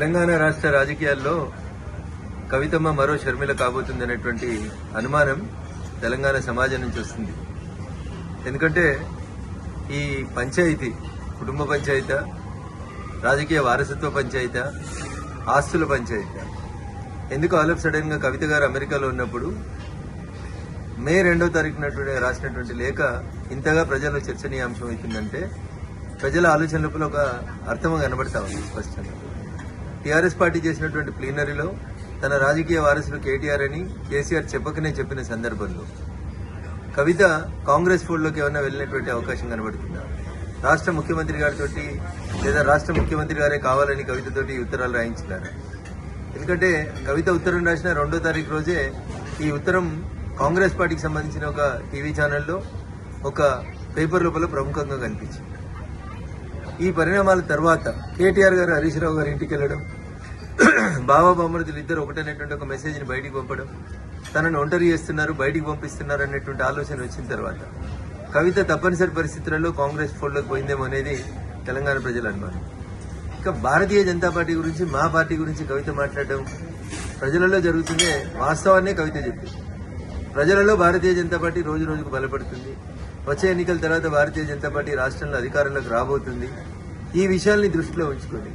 తెలంగాణ రాష్ట్ర రాజకీయాల్లో కవితమ్మ మరో షర్మిల కాబోతుందనేటువంటి అనుమానం తెలంగాణ సమాజం నుంచి వస్తుంది. ఎందుకంటే ఈ పంచాయతీ కుటుంబ పంచాయతీ, రాజకీయ వారసత్వ పంచాయతీ, ఆస్తుల పంచాయతీ ఎందుకు ఆల్ ఆఫ్ సడన్ గా కవిత గారు అమెరికాలో ఉన్నప్పుడు మే 2వ తారీఖున రాసినటువంటి లేఖ ఇంతగా ప్రజల్లో చర్చనీయాంశం అవుతుందంటే ప్రజల ఆలోచన లోపల ఒక అర్థం కనబడతా ఉంది స్పష్టంగా. టీఆర్ఎస్ పార్టీ చేసినటువంటి ప్లీనరీలో తన రాజకీయ వారసులు కేటీఆర్ అని కేసీఆర్ చెప్పిన సందర్భంలో కవిత కాంగ్రెస్ ఫోల్డ్లోకి ఏమన్నా వెళ్ళినటువంటి అవకాశం కనబడుతుందా? రాష్ట్ర ముఖ్యమంత్రి గారితో లేదా రాష్ట్ర ముఖ్యమంత్రి గారే కావాలని కవితతోటి ఉత్తరాలు రాయించినారు. ఎందుకంటే కవిత ఉత్తరం రాసిన 2వ తారీఖు రోజే ఈ ఉత్తరం కాంగ్రెస్ పార్టీకి సంబంధించిన ఒక టీవీ ఛానల్లో ఒక పేపర్ లోపల ప్రముఖంగా కనిపించింది. ఈ పరిణామాల తర్వాత కేటీఆర్ గారు హరీష్ రావు గారి ఇంటికి వెళ్లడం, బాబా బామ్మరుదులు ఇద్దరు ఒకటనేటువంటి ఒక మెసేజ్ని బయటికి పంపడం, తనను ఒంటరి చేస్తున్నారు, బయటికి పంపిస్తున్నారు అనేటువంటి ఆలోచన వచ్చిన తర్వాత కవిత తప్పనిసరి పరిస్థితులలో కాంగ్రెస్ ఫోల్డ్లోకి పోయిందేమో అనేది తెలంగాణ ప్రజల అనుమానం. ఇక భారతీయ జనతా పార్టీ గురించి, మా పార్టీ గురించి కవిత మాట్లాడడం ప్రజలలో జరుగుతుందే వాస్తవాన్నే కవిత చెప్పింది. ప్రజలలో భారతీయ జనతా పార్టీ రోజు రోజుకు బలపడుతుంది. వచ్చే ఎన్నికల తర్వాత భారతీయ జనతా పార్టీ రాష్ట్రంలో అధికారంలోకి రాబోతుంది. ఈ విషయాల్ని దృష్టిలో ఉంచుకొని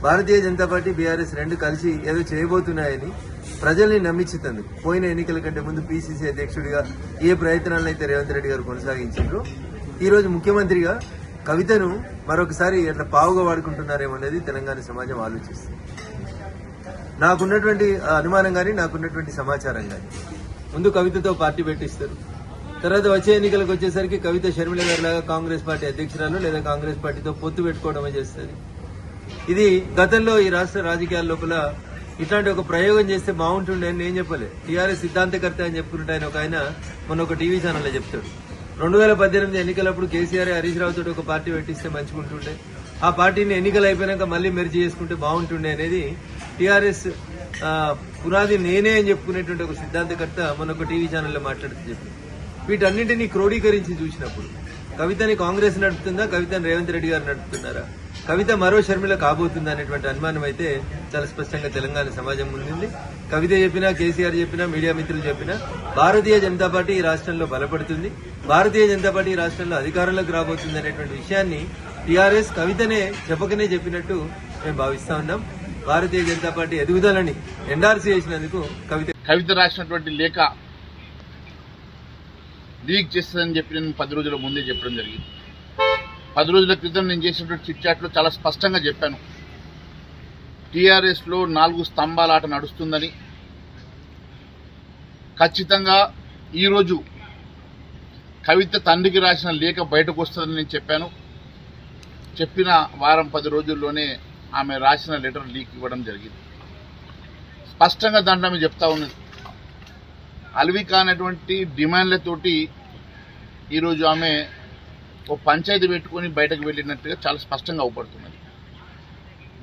భారతీయ జనతా పార్టీ, బీఆర్ఎస్ రెండు కలిసి ఏదో చేయబోతున్నాయని ప్రజల్ని నమ్మించుతుంది. పోయిన ఎన్నికల కంటే ముందు పీసీసీ అధ్యక్షుడిగా ఏ ప్రయత్నాలను అయితే రేవంత్ రెడ్డి గారు కొనసాగించారో ఈ రోజు ముఖ్యమంత్రిగా కవితను మరొకసారి ఎట్లా పావుగా వాడుకుంటున్నారేమో అనేది తెలంగాణ సమాజం ఆలోచిస్తుంది. నాకున్నటువంటి అనుమానం కానీ, నాకున్నటువంటి సమాచారం కానీ, ముందు కవితతో పార్టీ పెట్టిస్తారు, తర్వాత వచ్చే ఎన్నికలకు వచ్చేసరికి కవిత షర్మిల గారి లాగా కాంగ్రెస్ పార్టీ అధ్యక్షురాలు లేదా కాంగ్రెస్ పార్టీతో పొత్తు పెట్టుకోవడమే చేస్తుంది. ఇది గతంలో ఈ రాష్ట్ర రాజకీయాల లోపల ఇట్లాంటి ఒక ప్రయోగం చేస్తే బాగుంటుండే అని నేను చెప్పలే. టీఆర్ఎస్ సిద్ధాంతకర్త అని చెప్పుకుంటే ఆయన మొన్న ఒక టీవీ ఛానల్లో చెప్తాడు, 2018 ఎన్నికలప్పుడు కేసీఆర్ హరీష్ రావు తోటి ఒక పార్టీ పెట్టిస్తే మంచిగుంటుండే, ఆ పార్టీని ఎన్నికలు అయిపోయినాక మళ్ళీ మెర్జీ చేసుకుంటే బాగుంటుండే అనేది టీఆర్ఎస్ పునాది నేనే అని చెప్పుకునేటువంటి ఒక సిద్ధాంతకర్త మొన్న ఒక టీవీ ఛానల్లో మాట్లాడుతూ చెప్పింది. వీటన్నింటినీ క్రోడీకరించి చూసినప్పుడు కవితని కాంగ్రెస్ నడుపుతుందా, కవితని రేవంత్ రెడ్డి గారు నడుపుతున్నారా, కవిత మరో షర్మిల కాబోతుందా అనేటువంటి అనుమానం అయితే చాలా స్పష్టంగా తెలంగాణ సమాజం ముందుంది. కవిత చెప్పినా, కేసీఆర్ చెప్పినా, మీడియా మిత్రులు చెప్పినా భారతీయ జనతా పార్టీ ఈ రాష్ట్రంలో బలపడుతుంది, భారతీయ జనతా పార్టీ ఈ రాష్ట్రంలో అధికారంలోకి రాబోతుంది అనేటువంటి విషయాన్ని టీఆర్ఎస్ కవితనే చెప్పకనే చెప్పినట్టు మేము భావిస్తా ఉన్నాం. భారతీయ జనతా పార్టీ ఎదుగుదలని ఎండార్సీ చేసినందుకు కవిత రాసినటువంటి లేఖ లీక్ చేస్తుందని చెప్పి నేను 10 రోజుల ముందే చెప్పడం జరిగింది. 10 రోజుల క్రితం నేను చేసినటువంటి చిట్ చాట్లో చాలా స్పష్టంగా చెప్పాను, టీఆర్ఎస్లో 4 స్తంభాల ఆట నడుస్తుందని. ఖచ్చితంగా ఈరోజు కవిత తండ్రికి రాసిన లేఖ బయటకు వస్తుందని నేను చెప్పాను. చెప్పిన వారం 10 రోజుల్లోనే ఆమె రాసిన లెటర్ లీక్ ఇవ్వడం జరిగింది. స్పష్టంగా దాంట్లో ఆమె చెప్తా ఉన్నది, అలవి కానటువంటి డిమాండ్లతోటి ఈరోజు ఆమె ఓ పంచాయతీ పెట్టుకొని బయటకు వెళ్ళినట్టుగా చాలా స్పష్టంగా అవుపడుతున్నది.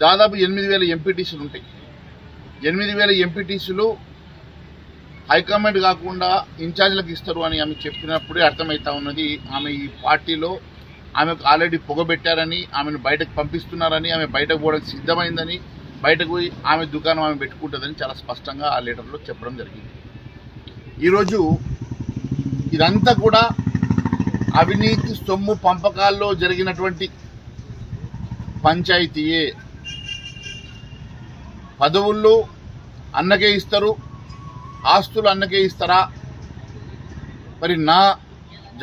దాదాపు 8,000 ఎంపీటీసీలు ఉంటాయి. 8,000 ఎంపీటీసీలు హైకమాండ్ కాకుండా ఇన్ఛార్జీలకు ఇస్తారు అని ఆమె చెప్పినప్పుడే అర్థమవుతా ఉన్నది, ఆమె ఈ పార్టీలో ఆమెకు ఆల్రెడీ పొగబెట్టారని, ఆమెను బయటకు పంపిస్తున్నారని, ఆమె బయటకు పోవడానికి సిద్ధమైందని, బయటకు పోయి ఆమె దుకాణం ఆమె పెట్టుకుంటుందని చాలా స్పష్టంగా ఆ లెటర్లో చెప్పడం జరిగింది. ఈరోజు ఇదంతా కూడా అవినీతి సొమ్ము పంపకాల్లో జరిగినటువంటి పంచాయతీయే. పదవుల్లో అన్నకే ఇస్తారు, ఆస్తులు అన్నకే ఇస్తారా? మరి నా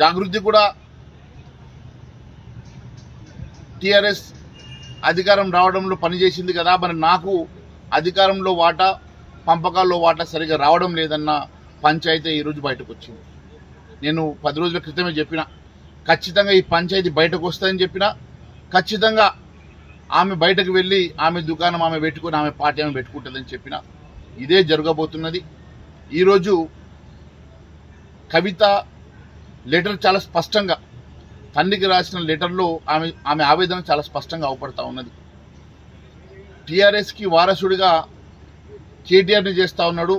జాగృతి కూడా టీఆర్ఎస్ అధికారం రావడంలో పనిచేసింది కదా, మరి నాకు అధికారంలో వాటా, పంపకాల్లో వాటా సరిగా రావడం లేదన్న పంచాయతీ ఈరోజు బయటకు వచ్చింది. నేను 10 రోజుల క్రితమే చెప్పిన, ఖచ్చితంగా ఈ పంచాయతీ బయటకు వస్తుందని చెప్పిన, ఖచ్చితంగా ఆమె బయటకు వెళ్ళి ఆమె దుకాణం ఆమె పెట్టుకుని ఆమె పార్టీ ఆమె పెట్టుకుంటుందని చెప్పిన. ఇదే జరగబోతున్నది. ఈరోజు కవిత లెటర్ చాలా స్పష్టంగా, తండ్రికి రాసిన లెటర్లో ఆమె ఆవేదన చాలా స్పష్టంగా అవపడతా ఉన్నది. టీఆర్ఎస్కి వారసుడిగా కేటీఆర్ని చేస్తా ఉన్నాడు,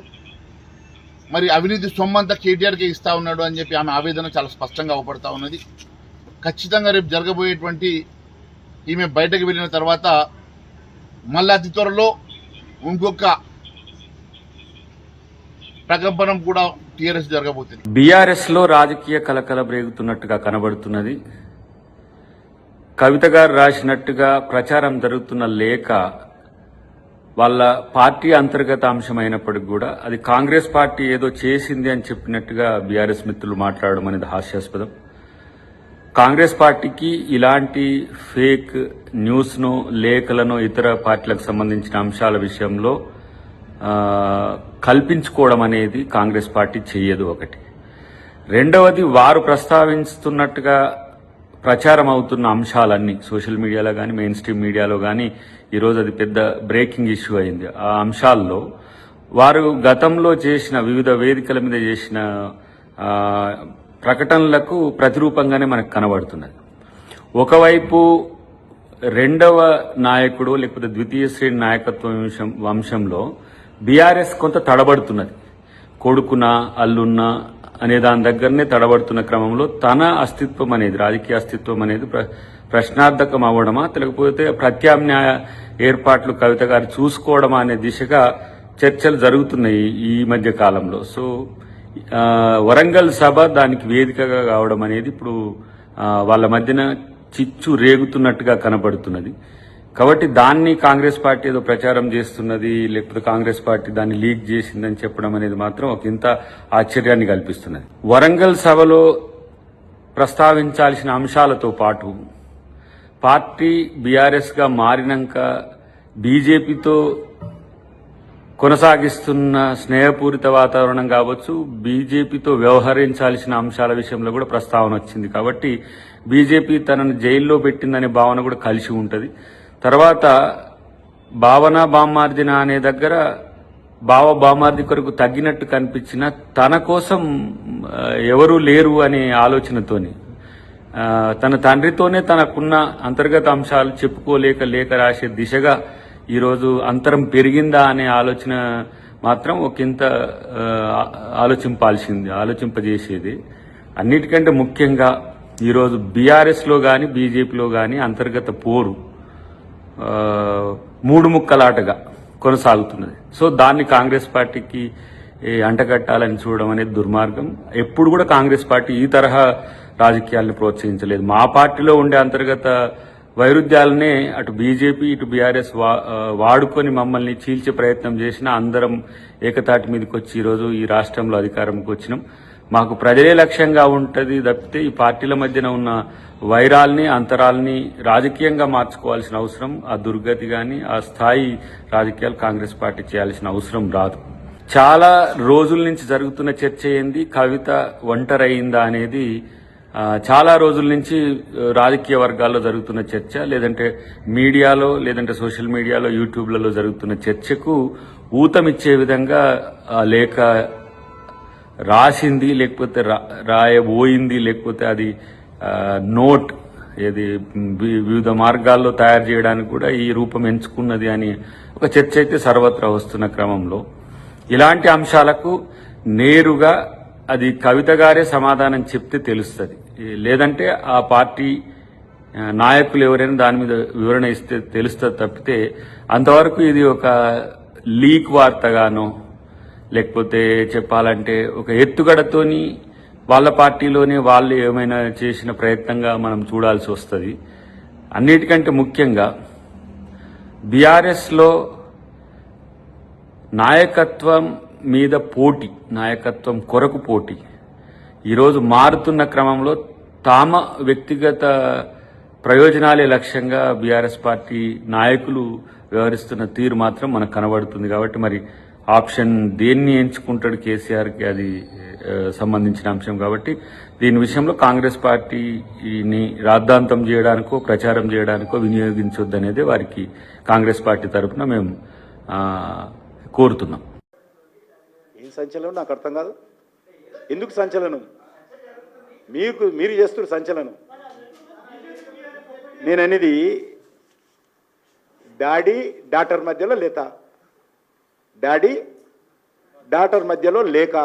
మరి అవినీతి సొమ్మంతా కేటీఆర్కే ఇస్తా ఉన్నాడు అని చెప్పి ఆమె ఆవేదన చాలా స్పష్టంగా అవపడతా ఉన్నది. ఖచ్చితంగా రేపు జరగబోయేటువంటి ఈమె బయటకు వెళ్ళిన తర్వాత మళ్ళీ అతి త్వరలో ఇంకొక ప్రకంపనం కూడా టీఆర్ఎస్ జరగబోతుంది. బీఆర్ఎస్ లో రాజకీయ కలకలం రేగుతున్నట్టుగా కనబడుతున్నది. కవిత గారు రాసినట్టుగా ప్రచారం జరుగుతున్న లేఖ వాళ్ళ పార్టీ అంతర్గత అంశమైనప్పటికీ కూడా అది కాంగ్రెస్ పార్టీ ఏదో చేసింది అని చెప్పినట్టుగా బీఆర్ఎస్ మిత్రులు మాట్లాడడం అనేది హాస్యాస్పదం. కాంగ్రెస్ పార్టీకి ఇలాంటి ఫేక్ న్యూస్ను, లేఖలను ఇతర పార్టీలకు సంబంధించిన అంశాల విషయంలో కల్పించుకోవడం అనేది కాంగ్రెస్ పార్టీ చెయ్యదు. ఒకటి. రెండవది, వారు ప్రస్తావిస్తున్నట్టుగా ప్రచారం అవుతున్న అంశాలన్నీ సోషల్ మీడియాలో కానీ, మెయిన్ స్ట్రీమ్ మీడియాలో కానీ ఈరోజు అది పెద్ద బ్రేకింగ్ ఇష్యూ అయింది. ఆ అంశాల్లో వారు గతంలో చేసిన వివిధ వేదికల మీద చేసిన ప్రకటనలకు ప్రతిరూపంగానే మనకు కనబడుతున్నది. ఒకవైపు రెండవ నాయకుడు లేకపోతే ద్వితీయ శ్రేణి నాయకత్వం వంశంలో బీఆర్ఎస్ కొంత తడబడుతున్నది. కొడుకున అల్లున్నా అనే దాని దగ్గరనే తడబడుతున్న క్రమంలో తన అస్తిత్వం అనేది, రాజకీయ అస్తిత్వం అనేది ప్రశ్నార్థకం అవ్వడమా, లేకపోతే ప్రత్యామ్నాయ ఏర్పాట్లు కవిత గారు చూసుకోవడమా అనే దిశగా చర్చలు జరుగుతున్నాయి ఈ మధ్య కాలంలో. సో వరంగల్ సభ దానికి వేదికగా కావడం అనేది ఇప్పుడు వాళ్ళ మధ్యన చిచ్చు రేగుతున్నట్టుగా కనబడుతున్నది. కాబట్టి దాన్ని కాంగ్రెస్ పార్టీ ఏదో ప్రచారం చేస్తున్నది, లేకపోతే కాంగ్రెస్ పార్టీ దాన్ని లీక్ చేసిందని చెప్పడం అనేది మాత్రం ఒక ఇంత ఆశ్చర్యాన్ని కల్పిస్తున్నది. వరంగల్ సభలో ప్రస్తావించాల్సిన అంశాలతో పాటు పార్టీ బీఆర్ఎస్ గా మారినాక బీజేపీతో కొనసాగిస్తున్న స్నేహపూరిత వాతావరణం కావచ్చు, బీజేపీతో వ్యవహరించాల్సిన అంశాల విషయంలో కూడా ప్రస్తావన వచ్చింది. కాబట్టి బీజేపీ తనను జైల్లో పెట్టిందనే భావన కూడా కలిసి ఉంటుంది. తర్వాత భావన బామ్మార్దిన అనే దగ్గర బామ్మార్ది కొరకు తగ్గినట్టు కనిపించిన తన కోసం ఎవరూ లేరు అనే ఆలోచనతోని తన తండ్రితోనే తనకున్న అంతర్గత అంశాలు చెప్పుకోలేక లేక రాసే దిశగా ఈరోజు అంతరం పెరిగిందా అనే ఆలోచన మాత్రం ఒకంత ఆలోచింపజేసేది. అన్నిటికంటే ముఖ్యంగా ఈరోజు బీఆర్ఎస్లో కానీ బీజేపీలో కానీ అంతర్గత పోరు మూడు ముక్కలాటగా కొనసాగుతున్నది. సో దాన్ని కాంగ్రెస్ పార్టీకి అంటగట్టాలని చూడడం అనేది దుర్మార్గం. ఎప్పుడు కూడా కాంగ్రెస్ పార్టీ ఈ తరహా రాజకీయాలను ప్రోత్సహించలేదు. మా పార్టీలో ఉండే అంతర్గత వైరుధ్యాలనే అటు బీజేపీ ఇటు బీఆర్ఎస్ వాడుకొని మమ్మల్ని చీల్చే ప్రయత్నం చేసినా అందరం ఏకతాటి మీదకి వచ్చి ఈరోజు ఈ రాష్ట్రంలో అధికారంకి వచ్చినాం. మాకు ప్రజలే లక్ష్యంగా ఉంటుంది తప్పితే ఈ పార్టీల మధ్యన ఉన్న వైరాల్ని, అంతరాల్ని రాజకీయంగా మార్చుకోవాల్సిన అవసరం, ఆ దుర్గతి కానీ ఆ స్థాయి రాజకీయాలు కాంగ్రెస్ పార్టీ చేయాల్సిన అవసరం రాదు. చాలా రోజుల నుంచి జరుగుతున్న చర్చ ఏంది, కవిత ఒంటరైందా అనేది చాలా రోజుల నుంచి రాజకీయ వర్గాల్లో జరుగుతున్న చర్చ, లేదంటే మీడియాలో, లేదంటే సోషల్ మీడియాలో, యూట్యూబ్లలో జరుగుతున్న చర్చకు ఊతమిచ్చే విధంగా లేఖ రాసింది, లేకపోతే రాయబోయింది, లేకపోతే అది నోట్ ఏది వివిధ మార్గాల్లో తయారు చేయడానికి కూడా ఈ రూపం ఎంచుకున్నది అని ఒక చర్చ అయితే సర్వత్రా వస్తున్న క్రమంలో ఇలాంటి అంశాలకు నేరుగా అది కవిత గారే సమాధానం చెప్తే తెలుస్తుంది. లేదంటే ఆ పార్టీ నాయకులు ఎవరైనా దాని మీద వివరణ ఇస్తే తెలుస్తుంది తప్పితే అంతవరకు ఇది ఒక లీక్ వార్తగానో లేకపోతే చెప్పాలంటే ఒక ఎత్తుగడతోని వాళ్ళ పార్టీలోనే వాళ్ళు ఏమైనా చేసిన ప్రయత్నంగా మనం చూడాల్సి వస్తుంది. అన్నిటికంటే ముఖ్యంగా బీఆర్ఎస్లో నాయకత్వం మీద పోటీ, నాయకత్వం కొరకు పోటీ ఈరోజు మారుతున్న క్రమంలో తమ వ్యక్తిగత ప్రయోజనాలే లక్ష్యంగా బీఆర్ఎస్ పార్టీ నాయకులు వ్యవహరిస్తున్న తీరు మాత్రం మనకు కనబడుతుంది. కాబట్టి మరి ఆప్షన్ దేన్ని ఎంచుకుంటాడు కేసీఆర్కి అది సంబంధించిన అంశం. కాబట్టి దీని విషయంలో కాంగ్రెస్ పార్టీని రాద్ధాంతం చేయడానికో ప్రచారం చేయడానికో వినియోగించొద్దనేది వారికి కాంగ్రెస్ పార్టీ తరఫున మేము కోరుతున్నాం. ఏం సంచలనం నాకు అర్థం కాదు. ఎందుకు సంచలనం? మీరు చేస్తున్న సంచలనం. నేను అనేది డాడీ డాటర్ మధ్యలో లేత, డాడీ డాటర్ మధ్యలో లేక,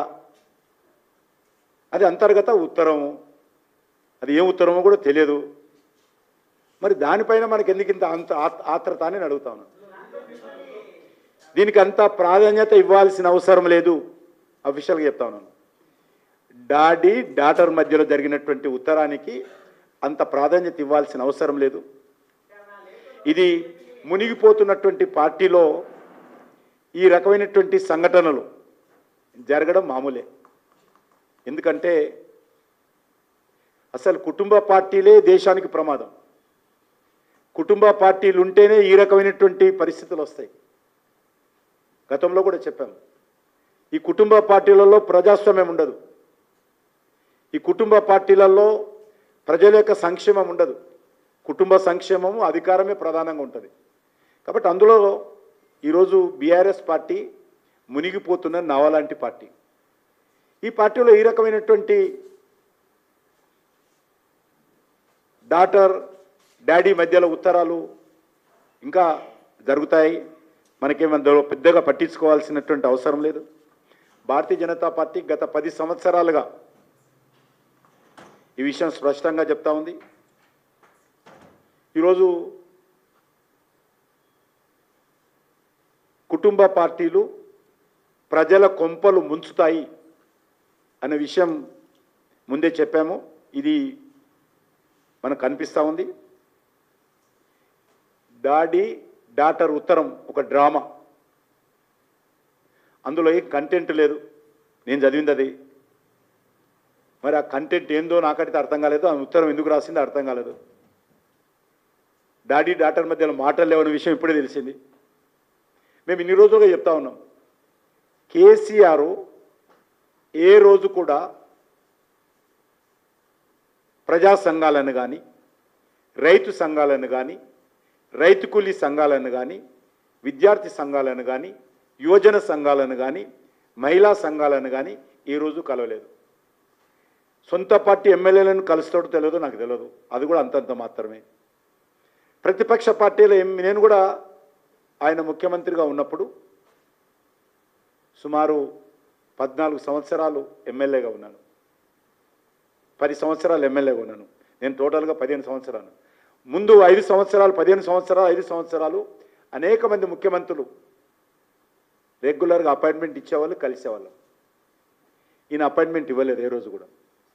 అది అంతర్గత ఉత్తరము. అది ఏం ఉత్తరమో కూడా తెలియదు. మరి దానిపైన మనకి ఎందుకు ఇంత ఆత్రత అని అడుగుతాను. దీనికి అంత ప్రాధాన్యత ఇవ్వాల్సిన అవసరం లేదు. అఫీషియల్గా చెప్తా ఉన్నాను. డాడీ డాటర్ మధ్యలో జరిగినటువంటి ఉత్తరానికి అంత ప్రాధాన్యత ఇవ్వాల్సిన అవసరం లేదు. ఇది మునిగిపోతున్నటువంటి పార్టీలో ఈ రకమైనటువంటి సంఘటనలు జరగడం మామూలే. ఎందుకంటే అసలు కుటుంబ పార్టీలే దేశానికి ప్రమాదం. కుటుంబ పార్టీలు ఉంటేనే ఈ రకమైనటువంటి పరిస్థితులు వస్తాయి. గతంలో కూడా చెప్పాము, ఈ కుటుంబ పార్టీలలో ప్రజాస్వామ్యం ఉండదు. ఈ కుటుంబ పార్టీలలో ప్రజల యొక్క సంక్షేమం ఉండదు. కుటుంబ సంక్షేమము అధికారమే ప్రధానంగా ఉంటుంది. కాబట్టి అందులో ఈరోజు బీఆర్ఎస్ పార్టీ మునిగిపోతున్న నవలాంటి పార్టీ. ఈ పార్టీలో ఈ రకమైనటువంటి డాటర్ డాడీ మధ్యలో ఉత్తరాలు ఇంకా జరుగుతాయి. మనకేమందులో పెద్దగా పట్టించుకోవాల్సినటువంటి అవసరం లేదు. భారతీయ జనతా పార్టీ గత 10 సంవత్సరాలుగా ఈ విషయం స్పష్టంగా చెప్తా ఉంది. ఈరోజు కుటుంబ పార్టీలు ప్రజల కొంపలు ముంచుతాయి అనే విషయం ముందే చెప్పాము. ఇది మనకు కనిపిస్తూ ఉంది. డాడీ డాటర్ ఉత్తరం ఒక డ్రామా. అందులో ఏ కంటెంట్ లేదు. నేను చదివింది అది. మరి ఆ కంటెంట్ ఏందో నాకైతే అర్థం కాలేదు. ఆ ఉత్తరం ఎందుకు రాసిందో అర్థం కాలేదు. డాడీ డాటర్ మధ్యలో మాటలు లేవనే విషయం ఇప్పుడే తెలిసింది. మేము ఇన్ని రోజులుగా చెప్తా ఉన్నాం, కేసీఆర్ ఏ రోజు కూడా ప్రజా సంఘాలను కానీ, రైతు సంఘాలను కానీ, రైతు కూలీ సంఘాలను కానీ, విద్యార్థి సంఘాలను కానీ, యువజన సంఘాలను కానీ, మహిళా సంఘాలను కానీ ఈ రోజు కలవలేదు. సొంత పార్టీ ఎమ్మెల్యేలను కలుస్తాడో తెలియదు, నాకు తెలియదు. అది కూడా అంతంత మాత్రమే. ప్రతిపక్ష పార్టీలో నేను కూడా ఆయన ముఖ్యమంత్రిగా ఉన్నప్పుడు సుమారు 14 సంవత్సరాలు ఎమ్మెల్యేగా ఉన్నాను. 10 సంవత్సరాలు ఎమ్మెల్యేగా ఉన్నాను. నేను టోటల్గా 15 సంవత్సరాలు. ముందు 5 సంవత్సరాలు, 15 సంవత్సరాలు, 5 సంవత్సరాలు అనేక మంది ముఖ్యమంత్రులు రెగ్యులర్గా అపాయింట్మెంట్ ఇచ్చేవాళ్ళు, కలిసేవాళ్ళు. ఈయన అపాయింట్మెంట్ ఇవ్వలేదు ఏ రోజు కూడా.